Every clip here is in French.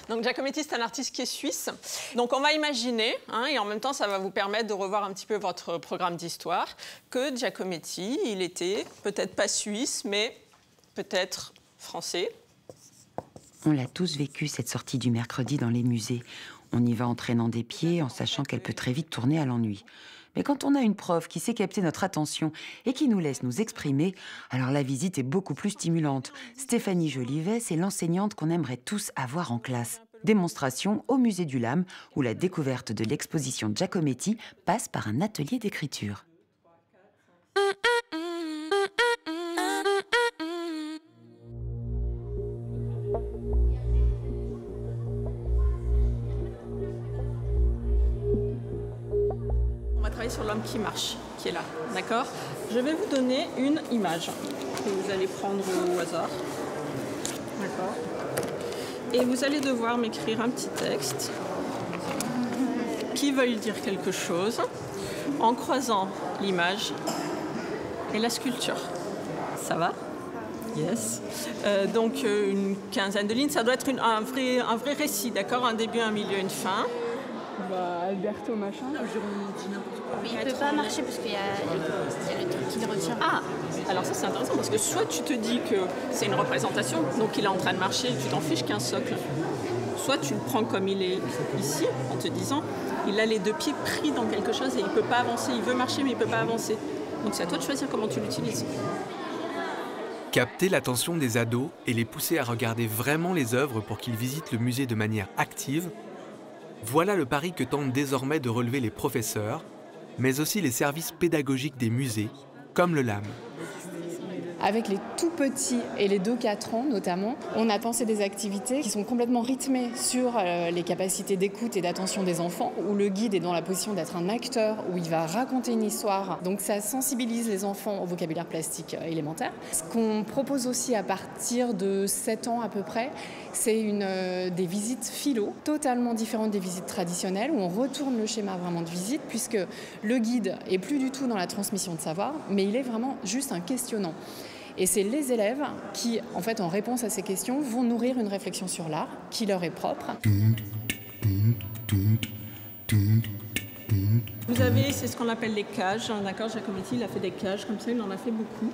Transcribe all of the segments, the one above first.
Donc Giacometti, c'est un artiste qui est suisse. Donc on va imaginer, et en même temps ça va vous permettre de revoir un petit peu votre programme d'histoire, que Giacometti, il était peut-être pas suisse, mais peut-être français. On l'a tous vécu, cette sortie du mercredi dans les musées. On y va en traînant des pieds, en sachant qu'elle peut très vite tourner à l'ennui. Mais quand on a une prof qui sait capter notre attention et qui nous laisse nous exprimer, alors la visite est beaucoup plus stimulante. Stéphanie Jolivet, c'est l'enseignante qu'on aimerait tous avoir en classe. Démonstration au musée du Lam, où la découverte de l'exposition Giacometti passe par un atelier d'écriture. Sur l'homme qui marche, qui est là, d'accord? Je vais vous donner une image que vous allez prendre au hasard, d'accord? Et vous allez devoir m'écrire un petit texte qui veuille dire quelque chose en croisant l'image et la sculpture. Ça va? Yes. Donc une quinzaine de lignes, ça doit être un vrai récit, d'accord? Un début, un milieu, une fin. Alberto machin, mais il ne peut pas marcher parce qu'il y a le truc qui le retient. Ah, alors ça c'est intéressant parce que soit tu te dis que c'est une représentation, donc il est en train de marcher et tu t'en fiches qu'un socle. Soit tu le prends comme il est ici, en te disant, il a les deux pieds pris dans quelque chose et il ne peut pas avancer, il veut marcher mais il ne peut pas avancer. Donc c'est à toi de choisir comment tu l'utilises. Capter l'attention des ados et les pousser à regarder vraiment les œuvres pour qu'ils visitent le musée de manière active, voilà le pari que tentent désormais de relever les professeurs, mais aussi les services pédagogiques des musées, comme le LAM. Avec les tout petits et les 2-4 ans notamment, on a pensé des activités qui sont complètement rythmées sur les capacités d'écoute et d'attention des enfants, où le guide est dans la position d'être un acteur, où il va raconter une histoire. Donc ça sensibilise les enfants au vocabulaire plastique élémentaire. Ce qu'on propose aussi à partir de 7 ans à peu près, c'est des visites philo, totalement différentes des visites traditionnelles, où on retourne le schéma vraiment de visite, puisque le guide est plus du tout dans la transmission de savoir, mais il est vraiment juste un questionnant. Et c'est les élèves qui, en fait, en réponse à ces questions, vont nourrir une réflexion sur l'art qui leur est propre. Vous avez, c'est ce qu'on appelle les cages, d'accord? Giacometti, il a fait des cages comme ça, il en a fait beaucoup,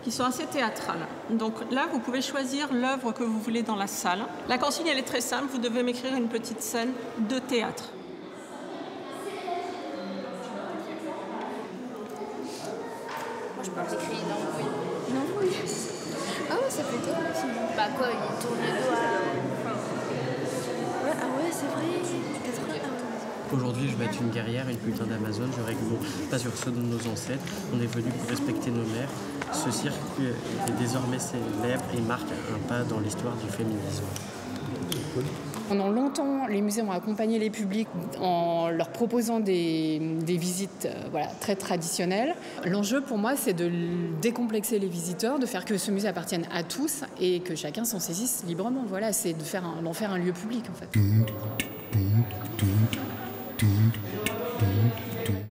qui sont assez théâtrales. Donc là, vous pouvez choisir l'œuvre que vous voulez dans la salle. La consigne, elle est très simple, vous devez m'écrire une petite scène de théâtre. Moi, je peux t'écrire une embrouille. Une embrouille? Ah ouais, ça peut être aussi. Bah quoi, il tourne le dos à... Ouais, ah ouais, c'est vrai. Aujourd'hui, je vais être une guerrière, une putain d'Amazon, je règle pas sur ceux de nos ancêtres. On est venu pour respecter nos mères. Ce cirque est désormais célèbre et marque un pas dans l'histoire du féminisme. Pendant longtemps, les musées ont accompagné les publics en leur proposant des visites très traditionnelles. L'enjeu pour moi, c'est de décomplexer les visiteurs, de faire que ce musée appartienne à tous et que chacun s'en saisisse librement. Voilà, c'est d'en faire un lieu public en fait.